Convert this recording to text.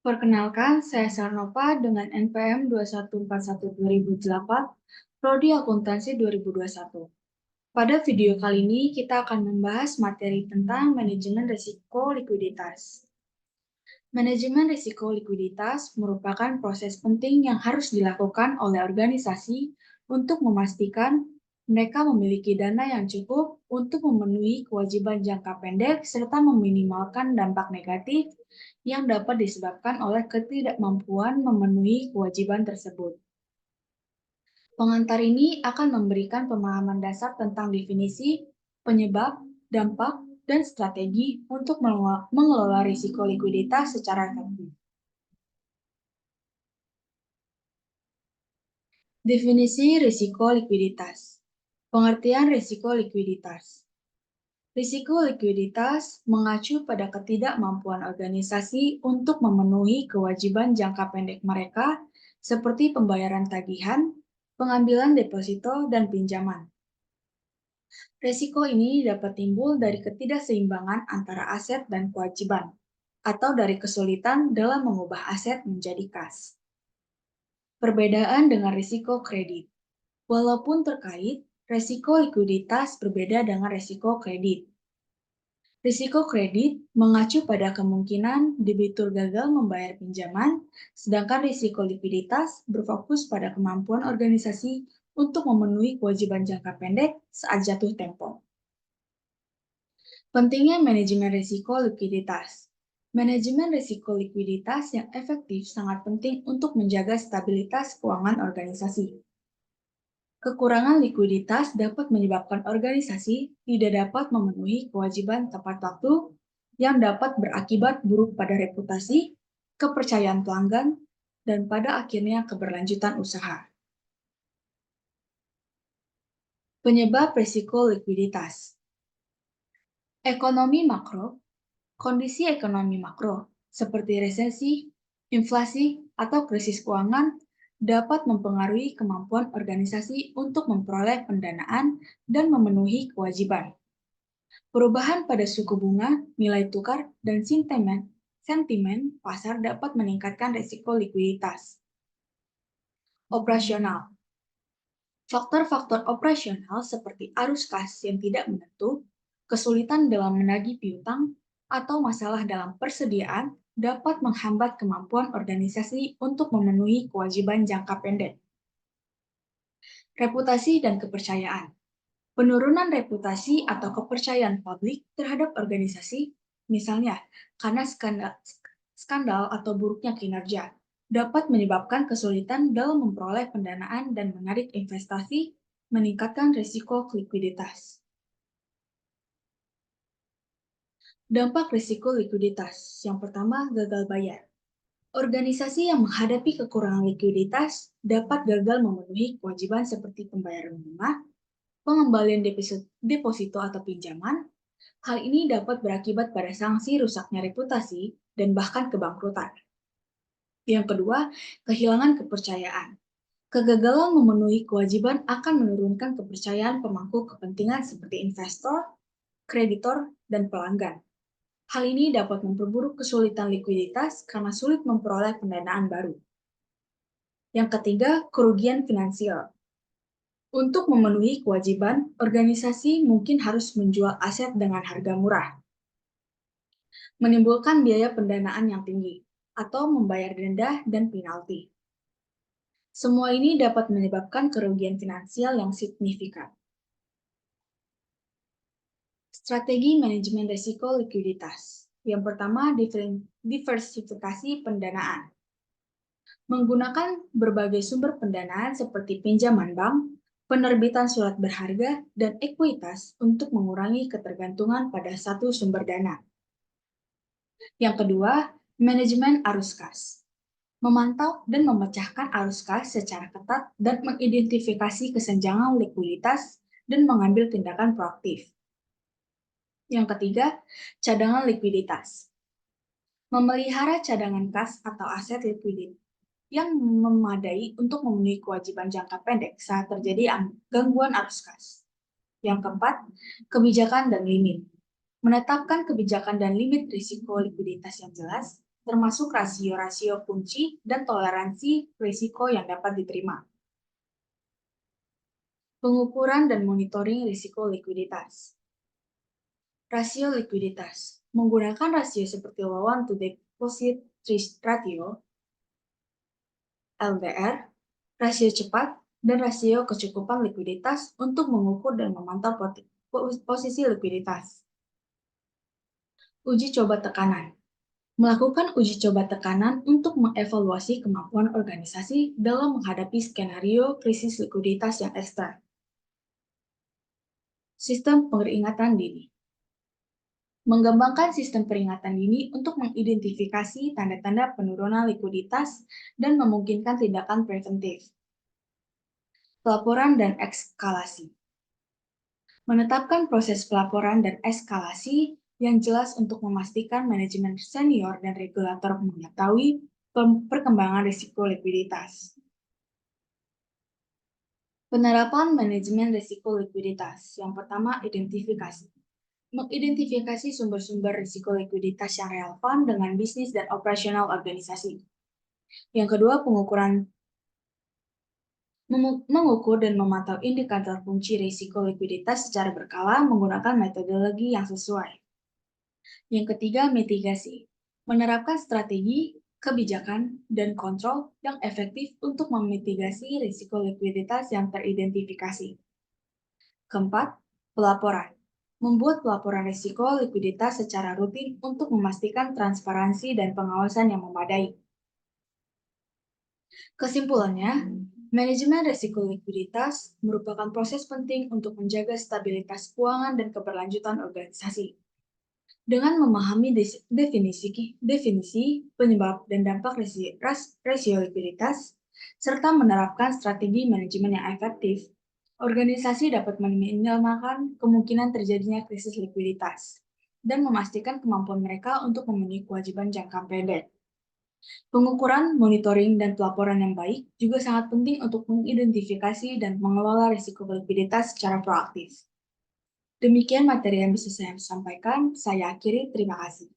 Perkenalkan, saya Sarnova dengan NPM 2141-2008, Prodi Akuntansi 2021. Pada video kali ini, kita akan membahas materi tentang manajemen risiko likuiditas. Manajemen risiko likuiditas merupakan proses penting yang harus dilakukan oleh organisasi untuk memastikan mereka memiliki dana yang cukup untuk memenuhi kewajiban jangka pendek serta meminimalkan dampak negatif yang dapat disebabkan oleh ketidakmampuan memenuhi kewajiban tersebut. Pengantar ini akan memberikan pemahaman dasar tentang definisi, penyebab, dampak, dan strategi untuk mengelola risiko likuiditas secara efektif. Definisi risiko likuiditas. Pengertian risiko likuiditas. Risiko likuiditas mengacu pada ketidakmampuan organisasi untuk memenuhi kewajiban jangka pendek mereka seperti pembayaran tagihan, pengambilan deposito, dan pinjaman. Risiko ini dapat timbul dari ketidakseimbangan antara aset dan kewajiban, atau dari kesulitan dalam mengubah aset menjadi kas. Perbedaan dengan risiko kredit. Walaupun terkait, risiko likuiditas berbeda dengan risiko kredit. Risiko kredit mengacu pada kemungkinan debitur gagal membayar pinjaman, sedangkan risiko likuiditas berfokus pada kemampuan organisasi untuk memenuhi kewajiban jangka pendek saat jatuh tempo. Pentingnya manajemen risiko likuiditas. Manajemen risiko likuiditas yang efektif sangat penting untuk menjaga stabilitas keuangan organisasi. Kekurangan likuiditas dapat menyebabkan organisasi tidak dapat memenuhi kewajiban tepat waktu yang dapat berakibat buruk pada reputasi, kepercayaan pelanggan, dan pada akhirnya keberlanjutan usaha. Penyebab risiko likuiditas. Ekonomi makro. Kondisi ekonomi makro seperti resesi, inflasi, atau krisis keuangan dapat mempengaruhi kemampuan organisasi untuk memperoleh pendanaan dan memenuhi kewajiban. Perubahan pada suku bunga, nilai tukar, dan sentimen pasar dapat meningkatkan risiko likuiditas. Operasional. Faktor-faktor operasional seperti arus kas yang tidak menentu, kesulitan dalam menagih piutang, atau masalah dalam persediaan dapat menghambat kemampuan organisasi untuk memenuhi kewajiban jangka pendek. Reputasi dan kepercayaan. Penurunan reputasi atau kepercayaan publik terhadap organisasi, misalnya karena skandal atau buruknya kinerja, dapat menyebabkan kesulitan dalam memperoleh pendanaan dan menarik investasi, meningkatkan risiko likuiditas. Dampak risiko likuiditas. Yang pertama, gagal bayar. Organisasi yang menghadapi kekurangan likuiditas dapat gagal memenuhi kewajiban seperti pembayaran bunga, pengembalian deposito atau pinjaman. Hal ini dapat berakibat pada sanksi rusaknya reputasi dan bahkan kebangkrutan. Yang kedua, kehilangan kepercayaan. Kegagalan memenuhi kewajiban akan menurunkan kepercayaan pemangku kepentingan seperti investor, kreditor, dan pelanggan. Hal ini dapat memperburuk kesulitan likuiditas karena sulit memperoleh pendanaan baru. Yang ketiga, kerugian finansial. Untuk memenuhi kewajiban, organisasi mungkin harus menjual aset dengan harga murah, menimbulkan biaya pendanaan yang tinggi, atau membayar denda dan penalti. Semua ini dapat menyebabkan kerugian finansial yang signifikan. Strategi manajemen risiko likuiditas. Yang pertama, diversifikasi pendanaan. Menggunakan berbagai sumber pendanaan seperti pinjaman bank, penerbitan surat berharga, dan ekuitas untuk mengurangi ketergantungan pada satu sumber dana. Yang kedua, manajemen arus kas. Memantau dan memecahkan arus kas secara ketat dan mengidentifikasi kesenjangan likuiditas dan mengambil tindakan proaktif. Yang ketiga, cadangan likuiditas. Memelihara cadangan kas atau aset likuid yang memadai untuk memenuhi kewajiban jangka pendek saat terjadi gangguan arus kas. Yang keempat, kebijakan dan limit. Menetapkan kebijakan dan limit risiko likuiditas yang jelas, termasuk rasio-rasio kunci dan toleransi risiko yang dapat diterima. Pengukuran dan monitoring risiko likuiditas. Rasio likuiditas. Menggunakan rasio seperti loan to deposit ratio, LDR, rasio cepat, dan rasio kecukupan likuiditas untuk mengukur dan memantau posisi likuiditas. Uji coba tekanan. Melakukan uji coba tekanan untuk mengevaluasi kemampuan organisasi dalam menghadapi skenario krisis likuiditas yang ekstrem. Sistem peringatan dini. Mengembangkan sistem peringatan dini untuk mengidentifikasi tanda-tanda penurunan likuiditas dan memungkinkan tindakan preventif. Pelaporan dan eskalasi. Menetapkan proses pelaporan dan eskalasi yang jelas untuk memastikan manajemen senior dan regulator mengetahui perkembangan risiko likuiditas. Penerapan manajemen risiko likuiditas. Yang pertama, identifikasi. Mengidentifikasi sumber-sumber risiko likuiditas yang relevan dengan bisnis dan operasional organisasi. Yang kedua, pengukuran. Mengukur dan memantau indikator kunci risiko likuiditas secara berkala menggunakan metodologi yang sesuai. Yang ketiga, mitigasi. Menerapkan strategi, kebijakan, dan kontrol yang efektif untuk memitigasi risiko likuiditas yang teridentifikasi. Keempat, pelaporan. Membuat pelaporan risiko likuiditas secara rutin untuk memastikan transparansi dan pengawasan yang memadai. Kesimpulannya, manajemen risiko likuiditas merupakan proses penting untuk menjaga stabilitas keuangan dan keberlanjutan organisasi. Dengan memahami definisi, penyebab, dan dampak rasio likuiditas, serta menerapkan strategi manajemen yang efektif, organisasi dapat meminimalkan kemungkinan terjadinya krisis likuiditas dan memastikan kemampuan mereka untuk memenuhi kewajiban jangka pendek. Pengukuran, monitoring, dan pelaporan yang baik juga sangat penting untuk mengidentifikasi dan mengelola risiko likuiditas secara proaktif. Demikian materi yang bisa saya sampaikan. Saya akhiri. Terima kasih.